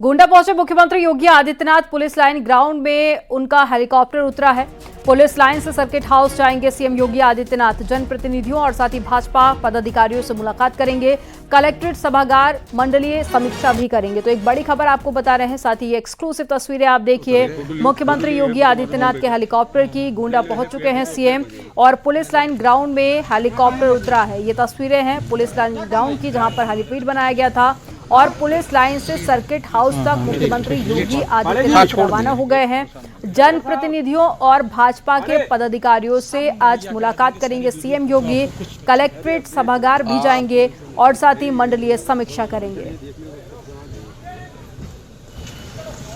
गोंडा पहुंचे मुख्यमंत्री Yogi Adityanath. Police line ground में उनका हेलीकॉप्टर उतरा है। पुलिस लाइन से सर्किट हाउस जाएंगे सीएम योगी आदित्यनाथ। जनप्रतिनिधियों और साथ ही भाजपा पदाधिकारियों से मुलाकात करेंगे। कलेक्ट्रेट सभागार मंडलीय समीक्षा भी करेंगे। तो एक बड़ी खबर आपको बता रहे हैं, साथ ही ये एक्सक्लूसिव तस्वीरें आप देखिए। मुख्यमंत्री योगी आदित्यनाथ के हेलीकॉप्टर की गोंडा पहुंच चुके हैं सीएम और पुलिस लाइन ग्राउंड में हेलीकॉप्टर उतरा है। ये तस्वीरें हैं पुलिस लाइन ग्राउंड की, जहां पर हेलीपैड बनाया गया था और पुलिस लाइन से सर्किट हाउस तक मुख्यमंत्री योगी आदित्यनाथ रवाना हो गए हैं। जनप्रतिनिधियों और भाजपा के पदाधिकारियों से आज मुलाकात करेंगे सीएम योगी। कलेक्ट्रेट सभागार भी जाएंगे और साथ ही मंडलीय समीक्षा करेंगे।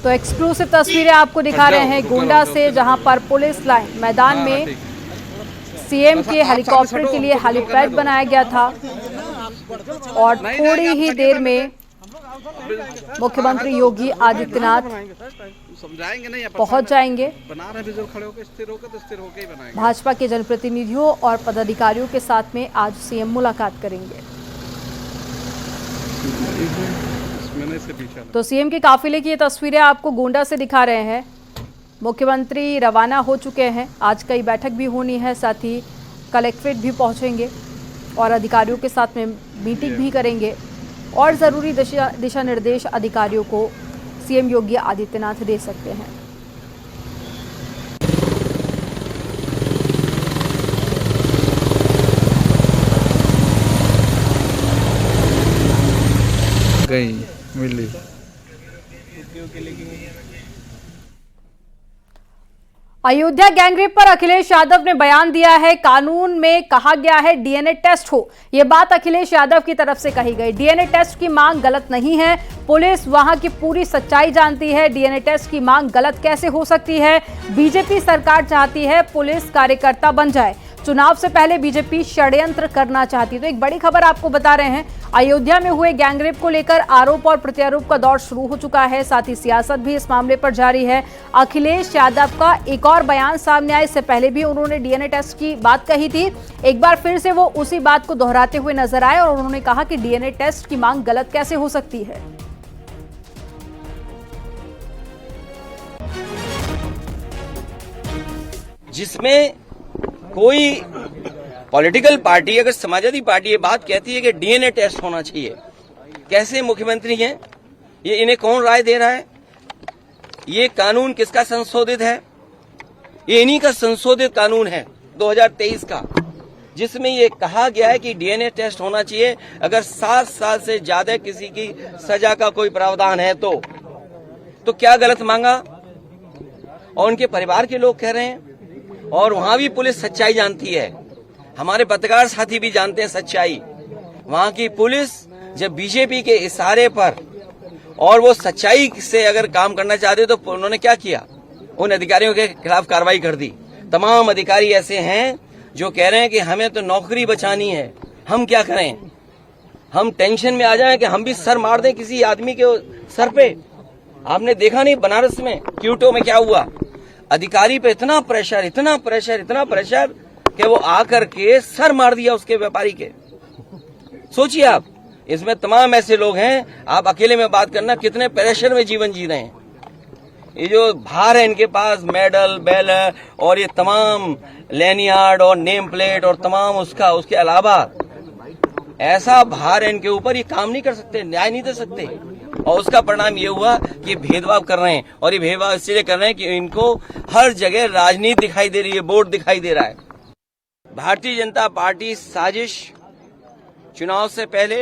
तो एक्सक्लूसिव तस्वीरें आपको दिखा रहे हैं गोंडा से, जहां पर पुलिस लाइन मैदान में सीएम के हेलीकॉप्टर के लिए हेलीपैड बनाया गया था और थोड़ी ही देर में मुख्यमंत्री योगी आदित्यनाथ पहुंच जाएंगे। भाजपा के जनप्रतिनिधियों और पदाधिकारियों के साथ में आज सीएम मुलाकात करेंगे। तो सीएम के काफिले की ये तस्वीरें आपको गोंडा से दिखा रहे हैं। मुख्यमंत्री रवाना हो चुके हैं। आज कई बैठक भी होनी है, साथ ही कलेक्ट्रेट भी पहुंचेंगे और अधिकारियों के साथ में मीटिंग भी करेंगे और ज़रूरी दिशा निर्देश अधिकारियों को सीएम योगी आदित्यनाथ दे सकते हैं। गई मिली। अयोध्या गैंगरेप पर अखिलेश यादव ने बयान दिया है। कानून में कहा गया है डीएनए टेस्ट हो, यह बात अखिलेश यादव की तरफ से कही गई। डीएनए टेस्ट की मांग गलत नहीं है, पुलिस वहां की पूरी सच्चाई जानती है। डीएनए टेस्ट की मांग गलत कैसे हो सकती है? बीजेपी सरकार चाहती है पुलिस कार्यकर्ता बन जाए। चुनाव से पहले बीजेपी षड्यंत्र करना चाहती है। तो एक बड़ी खबर आपको बता रहे हैं, अयोध्या में हुए गैंगरेप को लेकर आरोप और प्रत्यारोप का दौर शुरू हो चुका है। साथ ही सियासत भी इस मामले पर जारी है। अखिलेश यादव का एक और बयान सामने आया। इससे पहले भी उन्होंने डीएनए टेस्ट की बात कही थी। एक बार फिर से वो उसी बात को दोहराते हुए नजर आए और उन्होंने कहा कि डीएनए टेस्ट की मांग गलत कैसे हो सकती है। जिसमें कोई पॉलिटिकल पार्टी, अगर समाजवादी पार्टी ये बात कहती है कि डीएनए टेस्ट होना चाहिए, कैसे मुख्यमंत्री हैं ये? इन्हें कौन राय दे रहा है? ये कानून किसका संशोधित है? ये इन्हीं का संशोधित कानून है 2023 का, जिसमें ये कहा गया है कि डीएनए टेस्ट होना चाहिए अगर 7 साल से ज्यादा किसी की सजा का कोई प्रावधान है तो क्या गलत मांगा? और उनके परिवार के लोग कह रहे हैं और वहां भी पुलिस सच्चाई जानती है। हमारे पत्रकार साथी भी जानते हैं सच्चाई। वहां की पुलिस जब बीजेपी के इशारे पर और वो सच्चाई से अगर काम करना चाहते तो उन्होंने क्या किया? उन अधिकारियों के खिलाफ कार्रवाई कर दी। तमाम अधिकारी ऐसे हैं जो कह रहे हैं कि हमें तो नौकरी बचानी है, हम क्या करें? हम टेंशन में आ जाएं कि हम भी सर मार दें किसी आदमी के सर पे। आपने देखा नहीं बनारस में क्यूटो में क्या हुआ? अधिकारी पे इतना प्रेशर कि वो आकर के सर मार दिया उसके व्यापारी के। सोचिए आप, इसमें तमाम ऐसे लोग हैं। आप अकेले में बात करना कितने प्रेशर में जीवन जी रहे हैं। ये जो भार है इनके पास, मेडल बेल और ये तमाम लैनियार्ड और नेम प्लेट और तमाम उसके अलावा ऐसा भार है इनके ऊपर, ये काम नहीं कर सकते, न्याय नहीं दे सकते। और उसका परिणाम ये हुआ कि भेदभाव कर रहे हैं। और ये भेदभाव इसलिए कर रहे हैं कि इनको हर जगह राजनीति दिखाई दे रही है, वोट दिखाई दे रहा है। भारतीय जनता पार्टी साजिश, चुनाव से पहले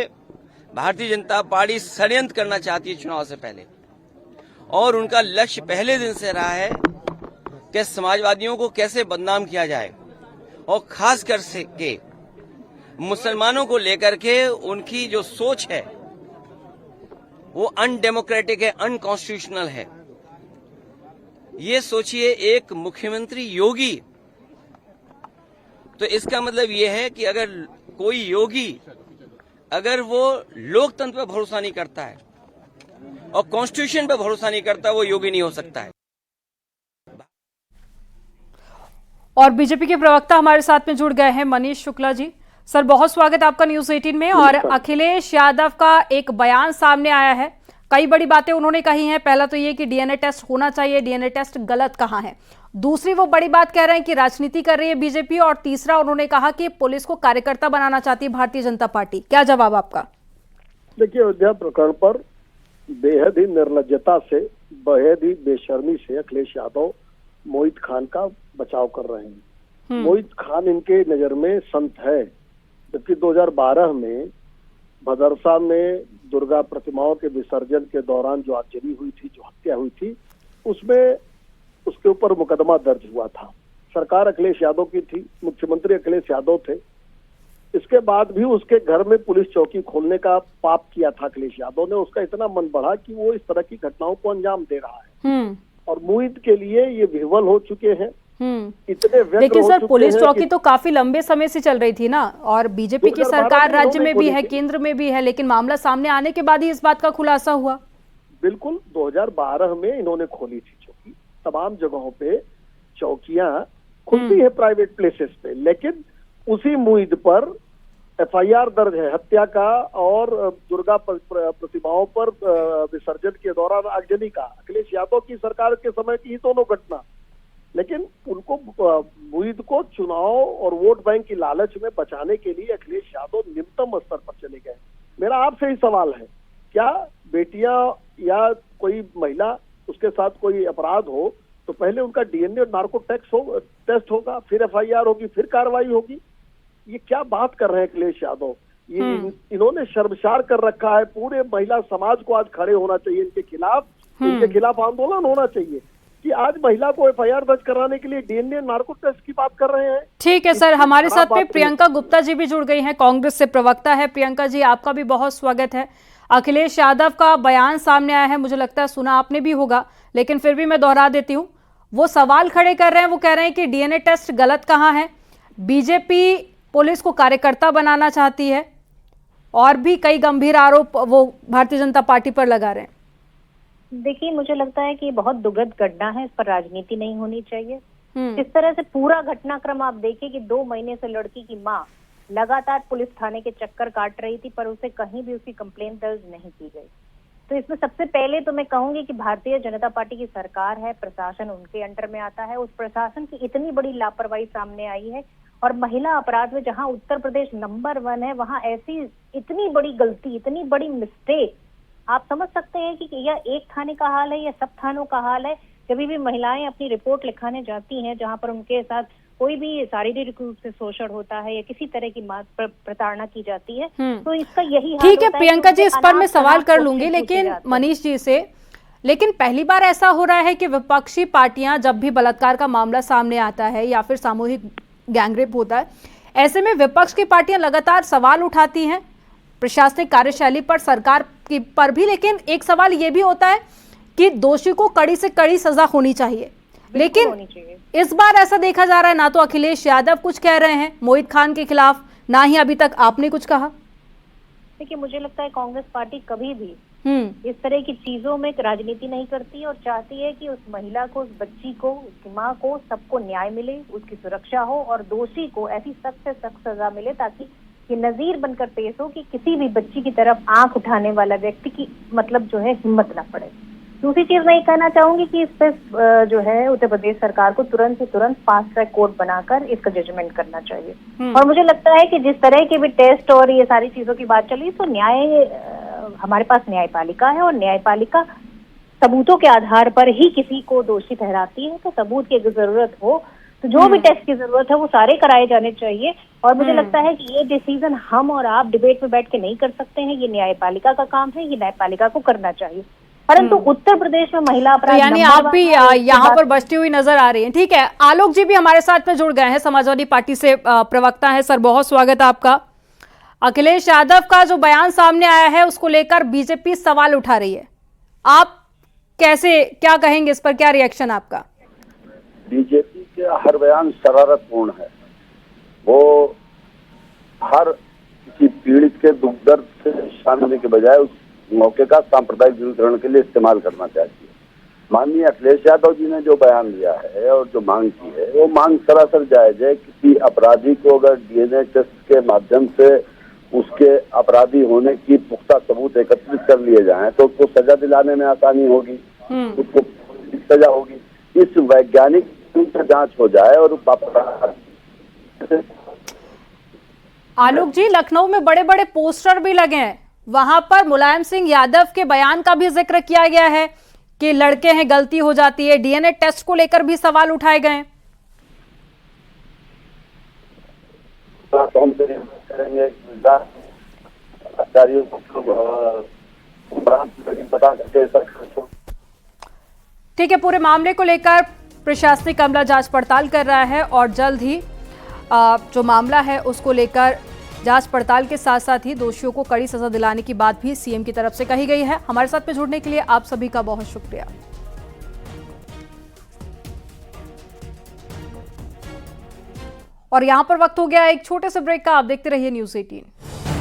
भारतीय जनता पार्टी षड्यंत्र करना चाहती है चुनाव से पहले, और उनका लक्ष्य पहले दिन से रहा है कि समाजवादियों को कैसे बदनाम किया जाए और खास कर से के मुसलमानों को लेकर के उनकी जो सोच है वो अनडेमोक्रेटिक है, अनकॉन्स्टिट्यूशनल है। ये सोचिए एक मुख्यमंत्री योगी, तो इसका मतलब ये है कि अगर कोई योगी अगर वो लोकतंत्र पर भरोसा नहीं करता है और कॉन्स्टिट्यूशन पर भरोसा नहीं करता, वो योगी नहीं हो सकता है। और बीजेपी के प्रवक्ता हमारे साथ में जुड़ गए हैं, मनीष शुक्ला जी। सर बहुत स्वागत आपका न्यूज़ 18 में। और अखिलेश यादव का एक बयान सामने आया है। कई बड़ी बातें उन्होंने कही हैं। पहला तो ये कि डीएनए टेस्ट होना चाहिए, डीएनए टेस्ट गलत कहाँ है। दूसरी वो बड़ी बात कह रहे हैं कि राजनीति कर रही है बीजेपी, और तीसरा उन्होंने कहा कि पुलिस को कार्यकर्ता बनाना चाहती है भारतीय जनता पार्टी। क्या जवाब आपका? देखिए, अयोध्या प्रकरण पर बेहद ही निर्लज्जता से, बेहद ही बेशर्मी से अखिलेश यादव मोहित खान का बचाव कर रहे हैं। मोहित खान इनके नजर में संत है, जबकि 2012 में भदरसा में दुर्गा प्रतिमाओं के विसर्जन के दौरान जो आगजनी हुई थी, जो हत्या हुई थी, उसमें उसके ऊपर मुकदमा दर्ज हुआ था। सरकार अखिलेश यादव की थी, मुख्यमंत्री अखिलेश यादव थे। इसके बाद भी उसके घर में पुलिस चौकी खोलने का पाप किया था अखिलेश यादव ने। उसका इतना मन बढ़ा कि वो इस तरह की घटनाओं को अंजाम दे रहा है, और मोहित के लिए ये विह्वल हो चुके हैं। इतने व्यग्र लेकिन हो सर, चुके पुलिस हैं चौकी तो काफी लंबे समय से चल रही थी ना, और बीजेपी की सरकार राज्य में भी है, केंद्र में भी है, लेकिन मामला सामने आने के बाद ही इस बात का खुलासा हुआ। बिल्कुल, 2012 में इन्होंने खोली थी चौकी। तमाम जगहों पे चौकियां खुलती है प्राइवेट प्लेसेस पे, लेकिन उसी मोहित पर एफआईआर दर्ज है हत्या का और दुर्गा प्रतिमाओं पर विसर्जन के दौरान आगजनी का। अखिलेश यादव की सरकार के समय की ही दोनों घटना, लेकिन उनको मोहित को चुनाव और वोट बैंक की लालच में बचाने के लिए अखिलेश यादव निम्नतम स्तर पर चले गए। मेरा आपसे ही सवाल है, क्या बेटियां या कोई महिला, उसके साथ कोई अपराध हो तो पहले उनका डीएनए और नार्को टेस्ट होगा, फिर एफआईआर होगी, फिर कार्रवाई होगी? ये क्या बात कर रहे हैं अखिलेश यादव? ये इन्होंने शर्मसार कर रखा है। पूरे महिला समाज को आज खड़े होना चाहिए इनके खिलाफ आंदोलन होना चाहिए कि आज महिला को एफआईआर दर्ज कराने के लिए डीएनए नार्को टेस्ट की बात कर रहे हैं। ठीक है सर, हमारे साथ में प्रियंका गुप्ता जी भी जुड़ गई हैं, कांग्रेस से प्रवक्ता है। प्रियंका जी, आपका भी बहुत स्वागत है। अखिलेश यादव का बयान सामने आया है, मुझे लगता है सुना आपने भी होगा, लेकिन फिर भी मैं दोहरा देती हूँ। वो सवाल खड़े कर रहे हैं, वो कह रहे हैं कि डीएनए टेस्ट गलत कहाँ है, बीजेपी पुलिस को कार्यकर्ता बनाना चाहती है, और भी कई गंभीर आरोप वो भारतीय जनता पार्टी पर लगा रहे हैं। देखिए, मुझे लगता है कि बहुत दुखद घटना है, इस पर राजनीति नहीं होनी चाहिए। इस तरह से पूरा घटनाक्रम आप देखिए कि 2 महीने से लड़की की माँ लगातार पुलिस थाने के चक्कर काट रही थी, पर उसे कहीं भी उसकी कंप्लेंट दर्ज नहीं की गई। तो इसमें सबसे पहले तो मैं कहूंगी कि भारतीय जनता पार्टी की सरकार है, प्रशासन उनके अंडर में आता है। उस प्रशासन की इतनी बड़ी लापरवाही सामने आई है, और महिला अपराध में जहां उत्तर प्रदेश नंबर 1 है, वहां ऐसी इतनी बड़ी गलती, इतनी बड़ी मिस्टेक, आप समझ सकते हैं कि यह एक थाने का हाल है या सब थानों का हाल है। कभी भी महिलाएं अपनी रिपोर्ट लिखाने जाती हैं जहां पर उनके साथ कोई भी शारीरिक रूप से शोषण होता है या किसी तरह की प्रताड़ना की जाती है, तो इसका यही हाल ठीक है प्रियंका जी, इस पर मैं सवाल कर लूंगी, लेकिन मनीष जी से, लेकिन पहली बार ऐसा हो रहा है कि विपक्षी पार्टियां जब भी बलात्कार का मामला सामने आता है या फिर सामूहिक गैंगरेप होता है, ऐसे में विपक्ष की पार्टियां लगातार सवाल उठाती हैं प्रशासनिक कार्यशैली पर, सरकार की पर भी, लेकिन एक सवाल ये भी होता है कि दोषी को कड़ी से कड़ी सजा होनी चाहिए। लेकिन इस बार ऐसा देखा जा रहा है, ना तो अखिलेश यादव कुछ कह रहे हैं मोहित खान के खिलाफ, ना ही अभी तक आपने कुछ कहा। देखिए, मुझे लगता है कांग्रेस पार्टी कभी भी इस तरह की चीजों में राजनीति नहीं करती और चाहती है कि उस महिला को, उस बच्ची को, उसकी माँ को, सबको न्याय मिले, उसकी सुरक्षा हो और दोषी को ऐसी सख्त से सख्त सजा मिले ताकि ये नजीर बनकर पेश हो कि किसी भी बच्ची की तरफ आंख उठाने वाला व्यक्ति की मतलब जो है हिम्मत ना पड़े। दूसरी चीज मैं ये कहना चाहूंगी कि इस पर जो है उत्तर प्रदेश सरकार को तुरंत से तुरंत फास्ट ट्रैक कोर्ट बनाकर इसका जजमेंट करना चाहिए। और मुझे लगता है कि जिस तरह के भी टेस्ट और ये सारी चीजों की बात चली, तो न्याय, हमारे पास न्यायपालिका है और न्यायपालिका सबूतों के आधार पर ही किसी को दोषी ठहराती है। तो सबूत की जरूरत हो तो जो भी टेस्ट की जरूरत है वो सारे कराए जाने चाहिए। और मुझे लगता है कि ये डिसीजन हम और आप डिबेट में बैठ के नहीं कर सकते हैं, ये न्यायपालिका का काम है, ये न्यायपालिका को करना चाहिए। परंतु उत्तर प्रदेश में महिला अपराध, यानी आप भी यहाँ पर बचती हुई नजर आ रही हैं। ठीक है, आलोक जी भी हमारे साथ में जुड़ गए हैं, समाजवादी पार्टी से प्रवक्ता है। सर, बहुत स्वागत है आपका। अखिलेश यादव का जो बयान सामने आया है उसको लेकर बीजेपी सवाल उठा रही है, आप कैसे, क्या कहेंगे इस पर, क्या रिएक्शन आपका? बीजेपी के हर बयान शरारतपूर्ण है। वो हर किसी पीड़ित के दुख दर्द से शामिल के बजाय उस मौके का सांप्रदायिक ध्रुवीकरण के लिए इस्तेमाल करना चाहिए। माननीय अखिलेश यादव जी ने जो बयान दिया है और जो मांग की है, वो मांग सरासर जायज है। किसी अपराधी को अगर डीएनए टेस्ट के माध्यम से उसके अपराधी होने की पुख्ता सबूत एकत्रित कर लिए जाएं तो उसको सजा दिलाने में आसानी होगी, उसको सजा होगी। इस वैज्ञानिक से जांच हो जाए और आलोक जी, लखनऊ में बड़े बड़े पोस्टर भी लगे हैं, वहां पर मुलायम सिंह यादव के बयान का भी जिक्र किया गया है कि लड़के हैं, गलती हो जाती है। डीएनए टेस्ट को लेकर भी सवाल उठाए गए हैं। हम करेंगे अधिकारियों को बता करके। ठीक है, पूरे मामले को लेकर प्रशासनिक अमला जांच पड़ताल कर रहा है और जल्द ही जो मामला है उसको लेकर जांच पड़ताल के साथ साथ ही दोषियों को कड़ी सजा दिलाने की बात भी सीएम की तरफ से कही गई है। हमारे साथ में जुड़ने के लिए आप सभी का बहुत शुक्रिया। और यहां पर वक्त हो गया एक छोटे से ब्रेक का। आप देखते रहिए न्यूज़ 18।